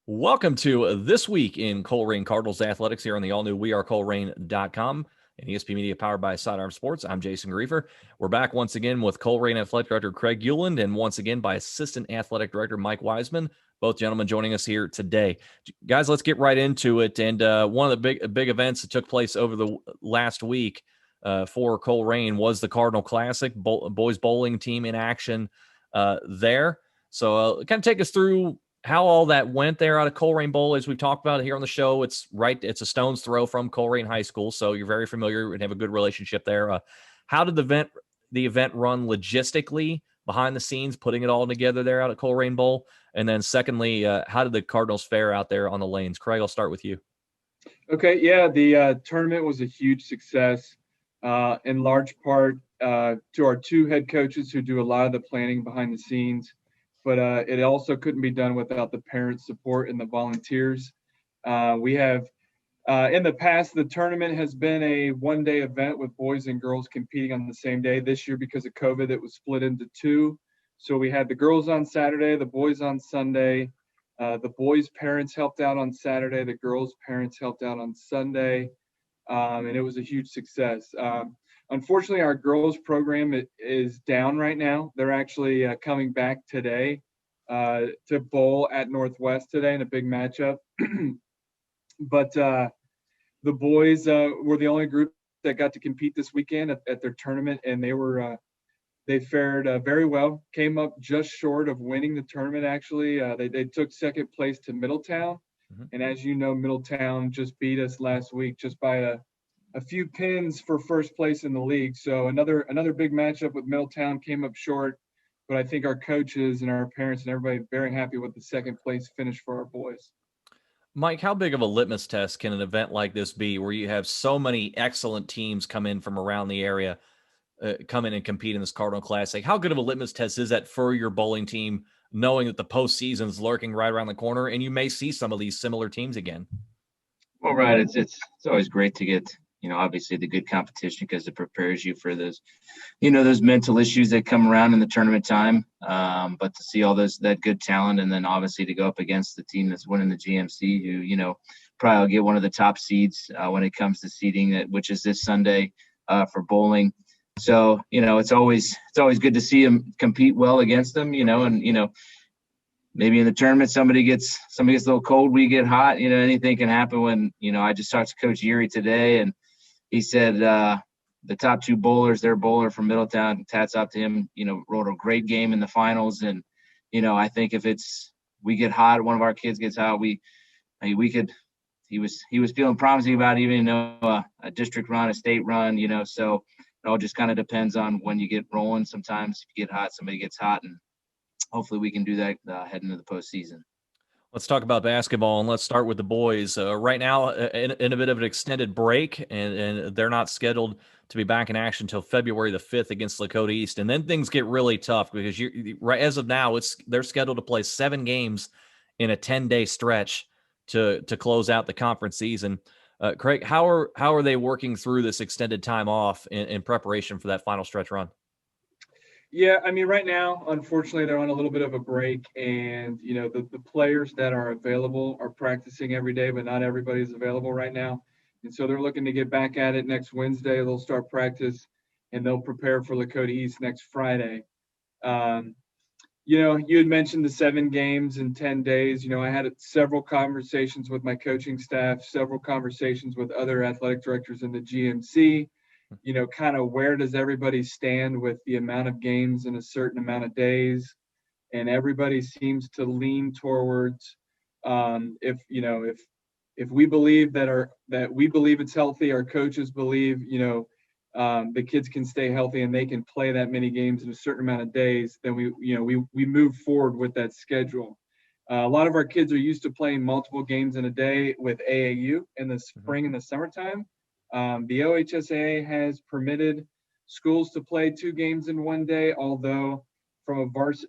Welcome to This Week in Colerain Cardinals Athletics here on the all-new wearecolerain.com and ESP Media powered by Sidearm Sports. I'm Jason Griefer. We're back once again with Colerain Athletic Director Craig Euland and once again by Assistant Athletic Director Mike Wiseman. Both gentlemen joining us here today. Guys, let's get right into it. And one of the big events that took place over the last week for Colerain was the Cardinal Classic, boys bowling team in action there. So kind of take us through how all that went there out of Colerain Bowl. As we've talked about here on the show, it's a stone's throw from Colerain High School, so you're very familiar and have a good relationship there. How did the event run logistically behind the scenes, putting it all together there out at Colerain Bowl? And then secondly, how did the Cardinals fare out there on the lanes? Craig, I'll start with you. Okay, yeah, the tournament was a huge success, in large part to our two head coaches who do a lot of the planning behind the scenes. But it also couldn't be done without the parent support and the volunteers. We have, in the past, the tournament has been a one-day event with boys and girls competing on the same day. This year, because of COVID, it was split into two. So we had the girls on Saturday, the boys on Sunday. The boys' parents helped out on Saturday. The girls' parents helped out on Sunday. And it was a huge success. Unfortunately, our girls program is down right now. They're actually coming back today to bowl at Northwest today in a big matchup. But the boys were the only group that got to compete this weekend at their tournament, and they fared very well. Came up just short of winning the tournament. Actually, they took second place to Middletown, and as you know, Middletown just beat us last week just by a few pins for first place in the league. So another big matchup with Middletown, came up short, but I think our coaches and our parents and everybody are very happy with the second place finish for our boys. Mike, how big of a litmus test can an event like this be where you have so many excellent teams come in from around the area, come in and compete in this Cardinal Classic? How good of a litmus test is that for your bowling team, knowing that the postseason is lurking right around the corner and you may see some of these similar teams again? Well, right. It's always great to get, obviously the good competition because it prepares you for those, those mental issues that come around in the tournament time. But to see all that good talent, and then obviously to go up against the team that's winning the GMC, who, probably will get one of the top seeds when it comes to seeding, which is this Sunday for bowling. So, it's always good to see them compete well against them, and, maybe in the tournament, somebody gets a little cold, we get hot, anything can happen when, I just talked to Coach Yuri today, and he said the top two bowlers, their bowler from Middletown, tats off to him, wrote a great game in the finals. And, I think if we get hot, one of our kids gets hot, we could, he was feeling promising about even, a district run, a state run, so it all just kind of depends on when you get rolling. Sometimes if you get hot, somebody gets hot, and hopefully we can do that heading into the postseason. Let's talk about basketball, and let's start with the boys. Right now, in a bit of an extended break, and they're not scheduled to be back in action until February the 5th against Lakota East. And then things get really tough because right as of now, they're scheduled to play 7 games in a 10-day stretch to close out the conference season. Craig, how are they working through this extended time off in preparation for that final stretch run? Yeah, I mean, right now, unfortunately, they're on a little bit of a break, and the players that are available are practicing every day, but not everybody's available right now, and so they're looking to get back at it next Wednesday. They'll start practice, and they'll prepare for Lakota East next Friday. You had mentioned the 7 games in 10 days. I had several conversations with my coaching staff, several conversations with other athletic directors in the GMC. Kind of where does everybody stand with the amount of games in a certain amount of days, and everybody seems to lean towards if we believe that we believe it's healthy, our coaches believe the kids can stay healthy and they can play that many games in a certain amount of days, then we move forward with that schedule. A lot of our kids are used to playing multiple games in a day with AAU in the spring and the summertime. The OHSAA has permitted schools to play 2 games in one day, although from a varsity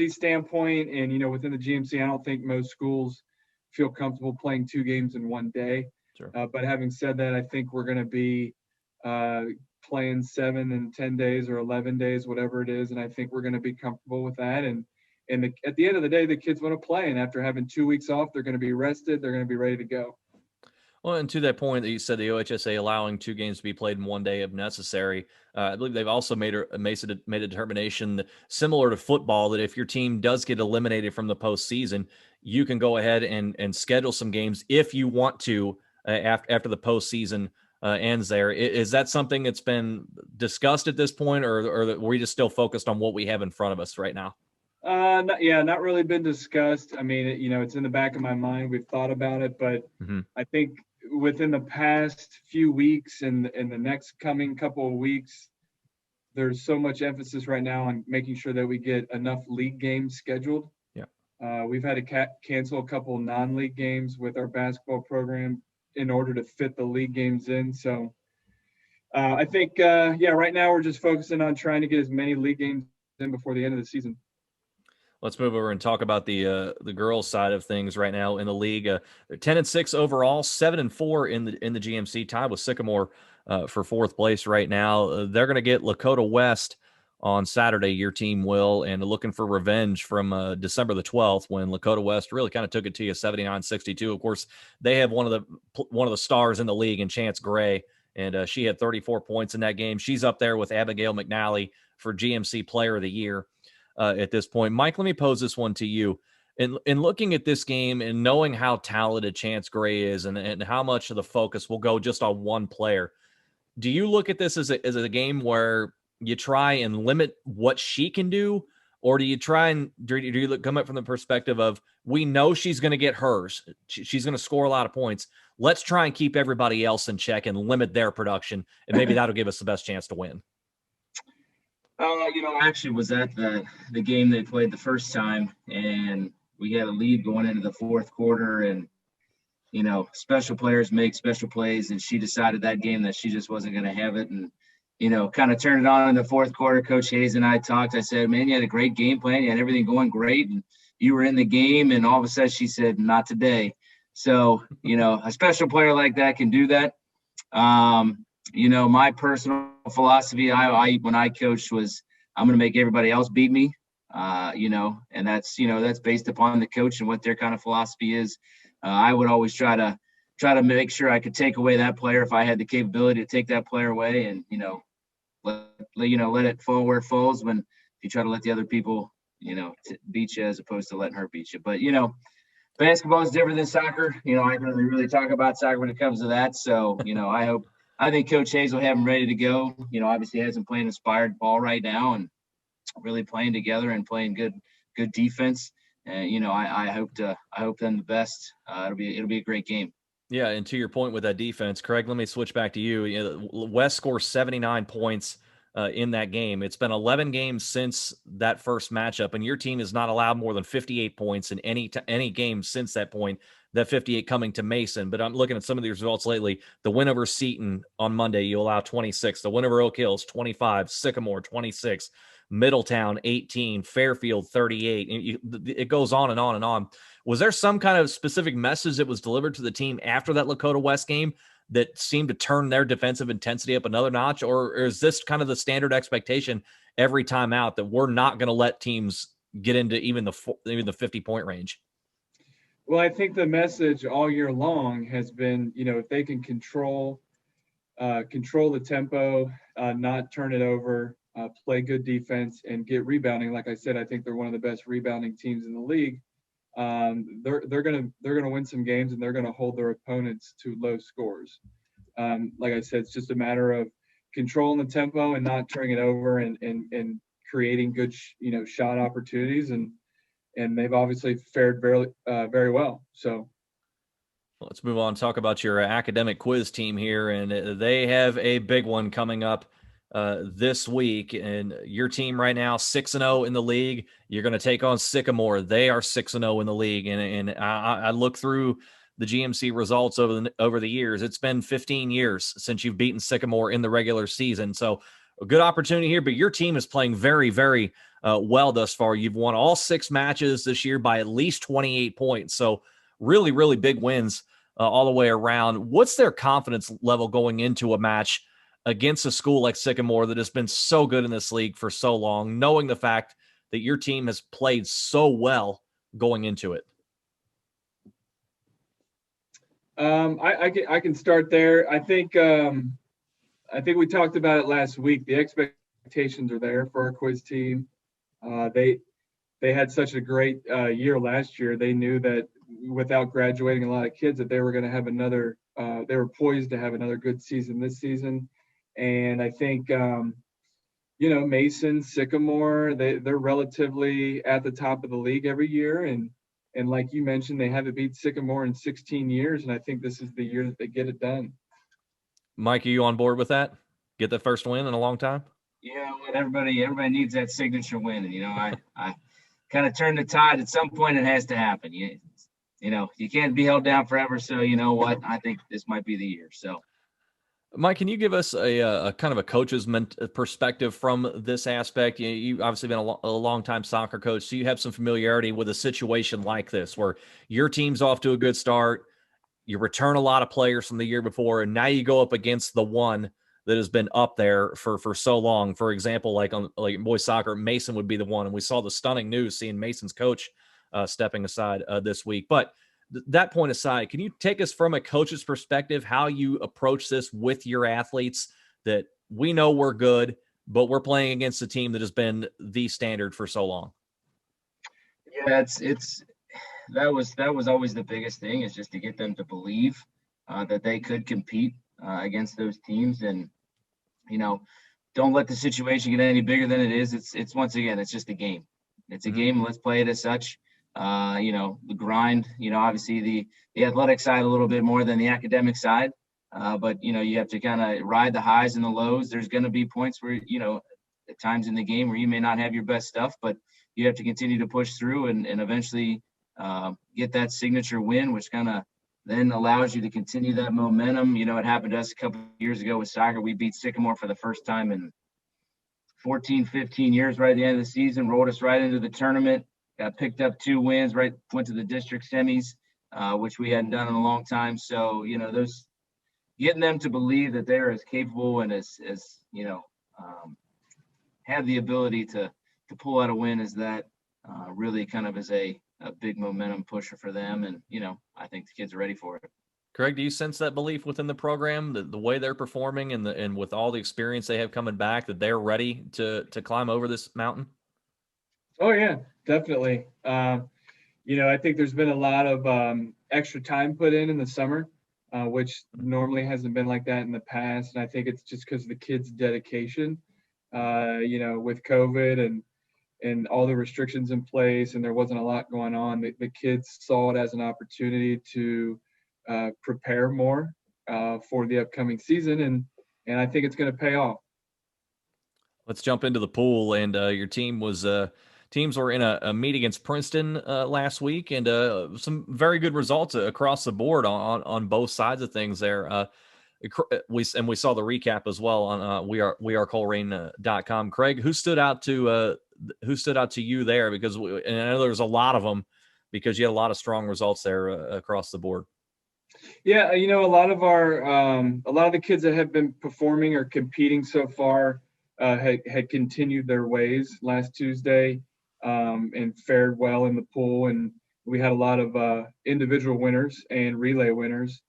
standpoint and, within the GMC, I don't think most schools feel comfortable playing 2 games in one day. Sure. But having said that, I think we're going to be playing 7 and 10 days or 11 days, whatever it is. And I think we're going to be comfortable with that. And And at the end of the day, the kids want to play. And after having 2 weeks off, they're going to be rested. They're going to be ready to go. Well, and to that point that you said, the OHSA allowing 2 games to be played in one day if necessary, I believe they've also made a determination similar to football that if your team does get eliminated from the postseason, you can go ahead and schedule some games if you want to after the postseason ends there. Is that something that's been discussed at this point, or are we just still focused on what we have in front of us right now? Not really been discussed. I mean, it's in the back of my mind. We've thought about it, but I think within the past few weeks and in the next coming couple of weeks, there's so much emphasis right now on making sure that we get enough league games scheduled. Yeah. We've had to cancel a couple non-league games with our basketball program in order to fit the league games in. So I think, right now we're just focusing on trying to get as many league games in before the end of the season. Let's move over and talk about the girls' side of things right now in the league. They're 10-6 overall, 7-4 in the GMC, tied with Sycamore for 4th place right now. They're going to get Lakota West on Saturday. Your team will, and looking for revenge from December the 12th when Lakota West really kind of took it to you 79-62. Of course, they have one of the stars in the league in Chance Gray, and she had 34 points in that game. She's up there with Abigail McNally for GMC Player of the Year. At this point. Mike, let me pose this one to you. In looking at this game and knowing how talented Chance Gray is and how much of the focus will go just on one player, do you look at this as a game where you try and limit what she can do, or do you come up from the perspective of, we know she's going to get hers, she's going to score a lot of points, let's try and keep everybody else in check and limit their production, and maybe that'll give us the best chance to win? I actually was at the game they played the first time, and we had a lead going into the 4th quarter, and, special players make special plays, and she decided that game that she just wasn't going to have it, and, kind of turned it on in the 4th quarter. Coach Hayes and I talked. I said, man, you had a great game plan. You had everything going great, and you were in the game, and all of a sudden she said, not today. So, a special player like that can do that. My personal philosophy, I when I coached, was I'm going to make everybody else beat me, and that's based upon the coach and what their kind of philosophy is. I would always try to make sure I could take away that player if I had the capability to take that player away, and let it fall where it falls. When you try to let the other people beat you as opposed to letting her beat you. But basketball is different than soccer. I can really talk about soccer when it comes to that. So I think Coach Hayes will have him ready to go. Obviously has him playing inspired ball right now and really playing together and playing good defense. And I hope them the best. It'll be a great game. Yeah, and to your point with that defense, Craig, let me switch back to you. West scores 79 points in that game. It's been 11 games since that first matchup, and your team has not allowed more than 58 points in any game since that point. That 58 coming to Mason. But I'm looking at some of the results lately. The win over Seton on Monday, you allow 26. The win over Oak Hills, 25. Sycamore, 26. Middletown, 18. Fairfield, 38. It goes on and on and on. Was there some kind of specific message that was delivered to the team after that Lakota West game that seemed to turn their defensive intensity up another notch? Or is this kind of the standard expectation every time out, that we're not going to let teams get into even the 50-point range? Well, I think the message all year long has been, if they can control the tempo, not turn it over, play good defense, and get rebounding. Like I said, I think they're one of the best rebounding teams in the league. They're gonna win some games, and they're gonna hold their opponents to low scores. Like I said, it's just a matter of controlling the tempo and not turning it over, and creating good shot opportunities, and they've obviously fared very well. So let's move on and talk about your academic quiz team here, and they have a big one coming up this week. And your team right now, 6-0 in the league. You're going to take on Sycamore. They are 6-0 in the league, and I look through the GMC results over the years. It's been 15 years since you've beaten Sycamore in the regular season. So a good opportunity here, but your team is playing very, very well thus far. You've won all 6 matches this year by at least 28 points. So really, really big wins all the way around. What's their confidence level going into a match against a school like Sycamore that has been so good in this league for so long, knowing the fact that your team has played so well going into it? I can start there. I think we talked about it last week. The expectations are there for our quiz team. They had such a great year last year. They knew that without graduating a lot of kids, that they were going to have another. They were poised to have another good season this season, and I think Mason, Sycamore, they're relatively at the top of the league every year, and like you mentioned, they haven't beat Sycamore in 16 years, and I think this is the year that they get it done. Mike, are you on board with that? Get the first win in a long time? Yeah, well, everybody needs that signature win, and I kind of turn the tide. At some point, it has to happen. You can't be held down forever. So you know what? I think this might be the year. So, Mike, can you give us a kind of a coach's perspective from this aspect? You obviously been a long time soccer coach, so you have some familiarity with a situation like this where your team's off to a good start, you return a lot of players from the year before, and now you go up against the one that has been up there for so long. For example, like boys soccer, Mason would be the one, and we saw the stunning news seeing Mason's coach stepping aside this week. But that point aside, can you take us from a coach's perspective how you approach this with your athletes, that we know we're good, but we're playing against a team that has been the standard for so long? Yeah, that was always the biggest thing, is just to get them to believe that they could compete against those teams, and don't let the situation get any bigger than it is. It's once again, it's just a game. It's a game. Let's play it as such. The grind, obviously the athletic side a little bit more than the academic side. But you have to kind of ride the highs and the lows. There's going to be points where, at times in the game where you may not have your best stuff, but you have to continue to push through and eventually get that signature win, which kind of then allows you to continue that momentum. It happened to us a couple of years ago with soccer. We beat Sycamore for the first time in 14, 15 years right at the end of the season, rolled us right into the tournament, got picked up 2 wins, right, went to the district semis, which we hadn't done in a long time. So, those getting them to believe that they're as capable and as have the ability to pull out a win as that really kind of is a big momentum pusher for them. And, I think the kids are ready for it. Craig, do you sense that belief within the program, the way they're performing and with all the experience they have coming back, that they're ready to climb over this mountain? Oh yeah, definitely. I think there's been a lot of extra time put in the summer, which normally hasn't been like that in the past. And I think it's just because of the kids' dedication, with COVID and all the restrictions in place, and there wasn't a lot going on. The kids saw it as an opportunity to prepare more for the upcoming season, and I think it's going to pay off. Let's jump into the pool. And your teams were in a meet against Princeton last week, and some very good results across the board on both sides of things there. We saw the recap as well on wearecolerain.com. Craig, who stood out to you there? Because and I know there's a lot of them, because you had a lot of strong results there across the board. Yeah, a lot of the kids that have been performing or competing so far had continued their ways last Tuesday and fared well in the pool, and we had a lot of individual winners and relay winners.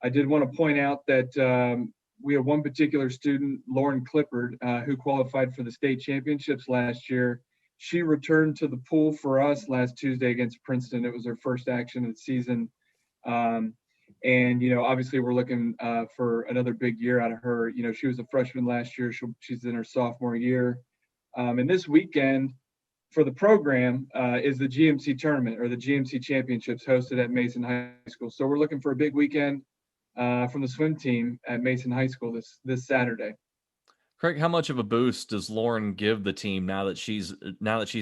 I did want to point out that we have one particular student, Lauren Clippard, who qualified for the state championships last year. She returned to the pool for us last Tuesday against Princeton. It was her first action of the season. And obviously we're looking for another big year out of her. She was a freshman last year. She's in her sophomore year. And this weekend for the program is the GMC tournament, or the GMC championships, hosted at Mason High School. So we're looking for a big weekend from the swim team at Mason High School this Saturday. Craig, how much of a boost does Lauren give the team now that she's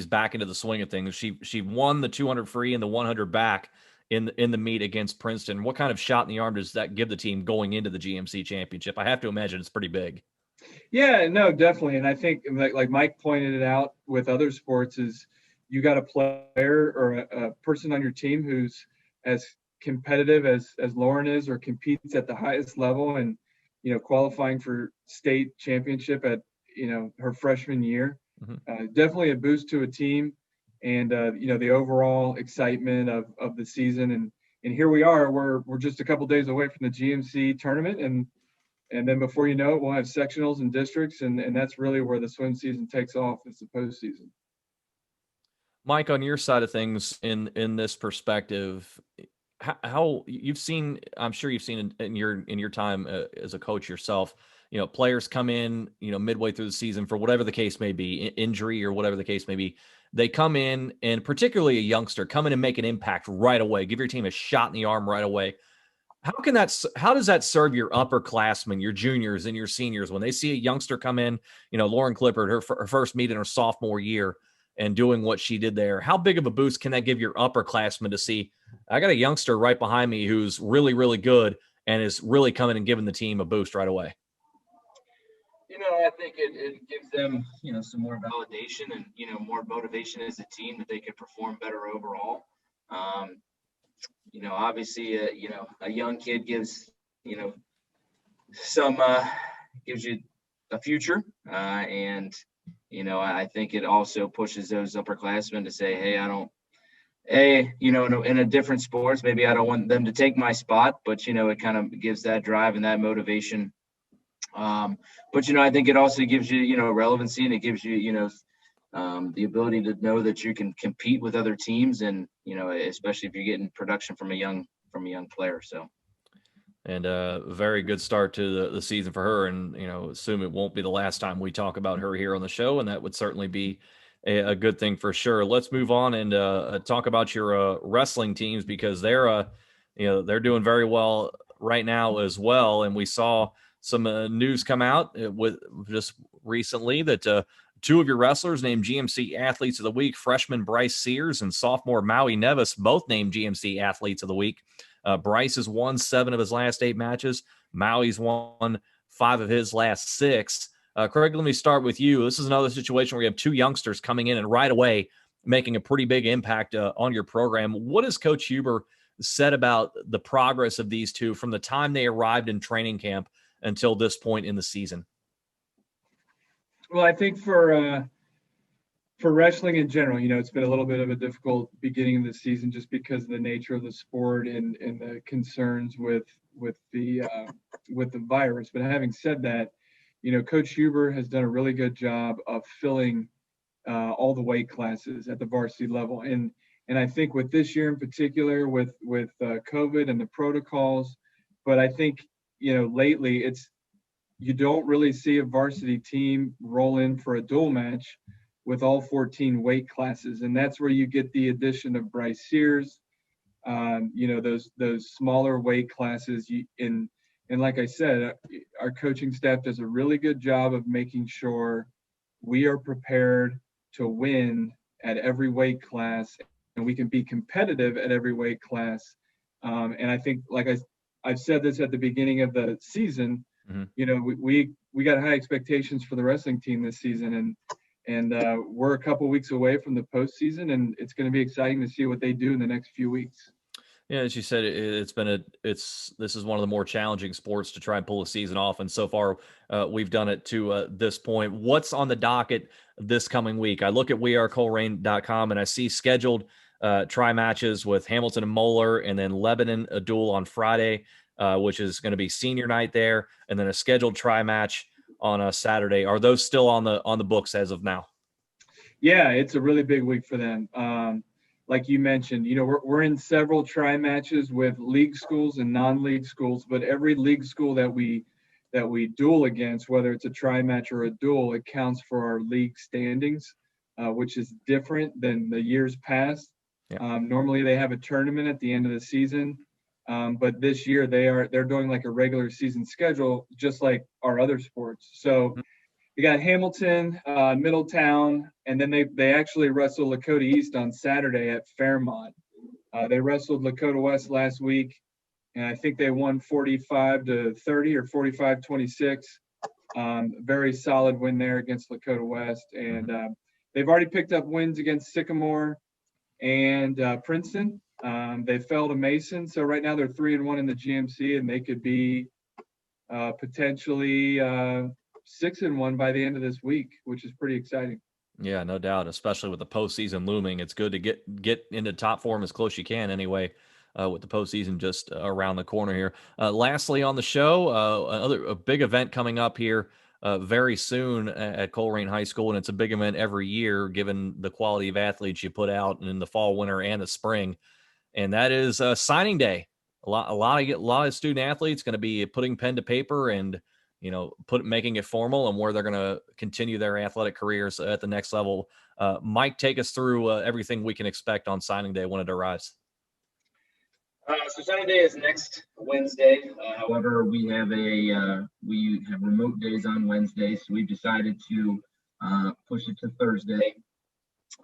back into the swing of things? She won the 200 free and the 100 back in the meet against Princeton. What kind of shot in the arm does that give the team going into the GMC championship? I have to imagine it's pretty big. Yeah, no, definitely. And I think like Mike pointed it out with other sports, is you got a player or a person on your team who's as competitive as Lauren is, or competes at the highest level, and qualifying for state championship at her freshman year. Definitely a boost to a team, and the overall excitement of the season. And here we are. We're just a couple days away from the GMC tournament, and then before you know it, we'll have sectionals and districts, and that's really where the swim season takes off. Is the postseason. Mike, on your side of things, in this perspective, how you've seen, I'm sure you've seen in your time as a coach yourself, players come in, midway through the season for whatever the case may be, injury or whatever the case may be. They come in, and particularly a youngster, come in and make an impact right away, give your team a shot in the arm right away. How does that serve your upperclassmen, your juniors and your seniors, when they see a youngster come in, Lauren Clifford, her first meet in her sophomore year and doing what she did there? How big of a boost can that give your upperclassmen to see, I got a youngster right behind me who's really, really good and is really coming and giving the team a boost right away? I think it gives them, some more validation and, more motivation as a team that they can perform better overall. Obviously, a young kid gives, gives you a future. And, I think it also pushes those upperclassmen to say, hey, in a different sports, maybe I don't want them to take my spot, but, it kind of gives that drive and that motivation. But, I think it also gives you, relevancy, and it gives you, the ability to know that you can compete with other teams, and, especially if you're getting production from a young player. So. And a very good start to the season for her. And, assume it won't be the last time we talk about her here on the show. And that would certainly be a good thing for sure. Let's move on and talk about your wrestling teams, because they're doing very well right now as well. And we saw some news come out with just recently that two of your wrestlers named GMC Athletes of the Week. Freshman Bryce Sears and sophomore Maui Nevis both named GMC Athletes of the Week. Bryce has won 7 of his last 8 matches. Maui's won 5 of his last 6. Craig, let me start with you. This is another situation where you have 2 youngsters coming in and right away making a pretty big impact on your program. What has Coach Huber said about the progress of these 2 from the time they arrived in training camp until this point in the season? Well, I think for wrestling in general, it's been a little bit of a difficult beginning of the season just because of the nature of the sport and the concerns with the virus. But having said that, Coach Huber has done a really good job of filling all the weight classes at the varsity level. And I think with this year in particular, with COVID and the protocols, but I think, lately you don't really see a varsity team roll in for a dual match with all 14 weight classes. And that's where you get the addition of Bryce Sears, those smaller weight classes. And like I said, our coaching staff does a really good job of making sure we are prepared to win at every weight class, and we can be competitive at every weight class. And I think, like I've said this at the beginning of the season, we got high expectations for the wrestling team this season, and we're a couple weeks away from the postseason, and it's going to be exciting to see what they do in the next few weeks. Yeah, as you said, this is one of the more challenging sports to try and pull a season off, and so far we've done it to this point. What's on the docket this coming week? I look at wearecolerain.com and I see scheduled tri matches with Hamilton and Moeller, and then Lebanon a duel on Friday, which is going to be senior night there, and then a scheduled tri match on a Saturday. Are those still on the books as of now? Yeah, it's a really big week for them. Like you mentioned, we're in several tri matches with league schools and non-league schools, but every league school that we duel against, whether it's a tri match or a duel, it counts for our league standings, which is different than the years past. Yeah. Normally they have a tournament at the end of the season, but this year they're doing like a regular season schedule, just like our other sports. So you got Hamilton, Middletown, and then they actually wrestled Lakota East on Saturday at Fairmont. They wrestled Lakota West last week, and I think they won 45-30 or 45-26. Very solid win there against Lakota West, and they've already picked up wins against Sycamore and Princeton. They fell to Mason, so right now they're 3-1 in the GMC, and they could be potentially 6-1 by the end of this week, which is pretty exciting. Yeah, no doubt, especially with the postseason looming. It's good to get into top form as close as you can anyway, with the postseason just around the corner here. Lastly on the show, a big event coming up here very soon at Colerain High School, and it's a big event every year given the quality of athletes you put out in the fall, winter, and the spring, and that is signing day. A lot of student athletes going to be putting pen to paper and making it formal and where they're going to continue their athletic careers at the next level. Mike, take us through everything we can expect on signing day when it arrives. So signing day is next Wednesday. However, we have remote days on Wednesday, so we've decided to push it to Thursday.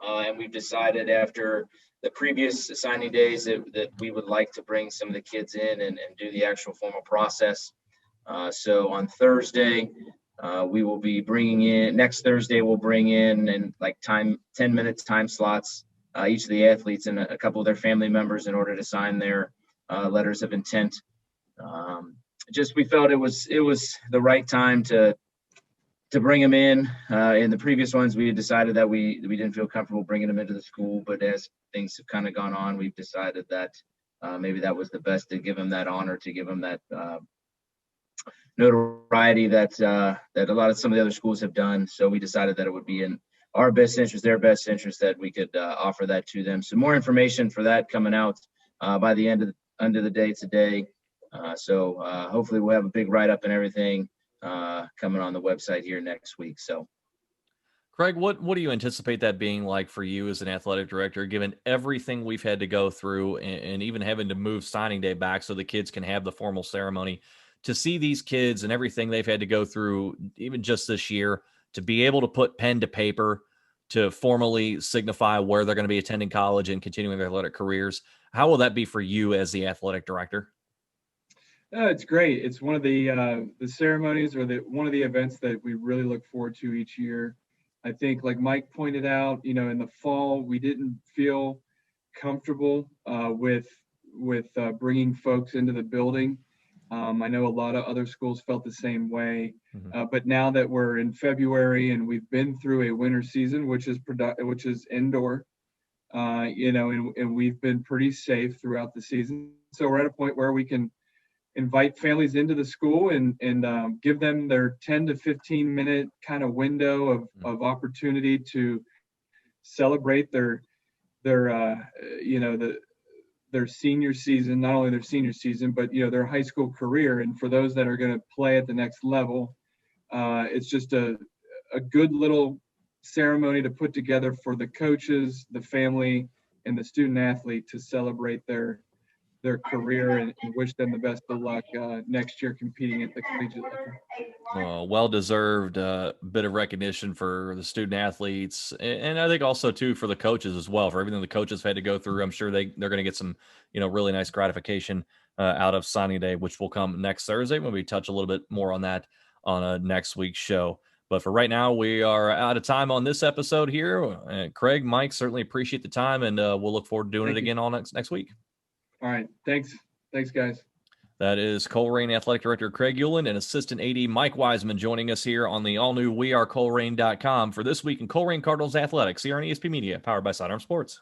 And we've decided after the previous signing days that we would like to bring some of the kids in and do the actual formal process. So on Thursday, we will be bringing in, next Thursday, we'll bring in like 10 minutes time slots, each of the athletes and a couple of their family members in order to sign their letters of intent. We felt it was the right time to bring them in. In the previous ones, we had decided that we didn't feel comfortable bringing them into the school, but as things have kind of gone on, we've decided that maybe that was the best, to give them that honor, to give them that notoriety that a lot of some of the other schools have done. So we decided that it would be in our best interest, their best interest, that we could offer that to them. So more information for that coming out by the end of the day today. So hopefully we'll have a big write-up and everything coming on the website here next week. So, Craig, what do you anticipate that being like for you as an athletic director, given everything we've had to go through and even having to move signing day back so the kids can have the formal ceremony? To see these kids and everything they've had to go through, even just this year, to be able to put pen to paper, to formally signify where they're going to be attending college and continuing their athletic careers. How will that be for you as the athletic director? It's great. It's one of the ceremonies, or one of the events that we really look forward to each year. I think, like Mike pointed out, in the fall we didn't feel comfortable with bringing folks into the building. I know a lot of other schools felt the same way, but now that we're in February and we've been through a winter season, which is indoor, and we've been pretty safe throughout the season. So we're at a point where we can invite families into the school and give them their 10 to 15 minute kind of window of opportunity to celebrate their senior season, not only their senior season, but their high school career. And for those that are going to play at the next level, it's just a good little ceremony to put together for the coaches, the family, and the student athlete to celebrate their career and wish them the best of luck next year competing at the collegiate level. Well-deserved bit of recognition for the student athletes, and I think also too for the coaches as well, for everything the coaches had to go through. I'm sure they're going to get some really nice gratification out of signing day, which will come next Thursday when we touch a little bit more on that on next week's show. But for right now, we are out of time on this episode here. Craig, Mike, certainly appreciate the time, and we'll look forward to doing it again all next week. All right. Thanks, guys. That is Colerain Athletic Director Craig Euland and Assistant AD Mike Wiseman joining us here on the all-new WeAreColerain.com for This Week in Colerain Cardinals Athletics here on ESP Media, powered by Sidearm Sports.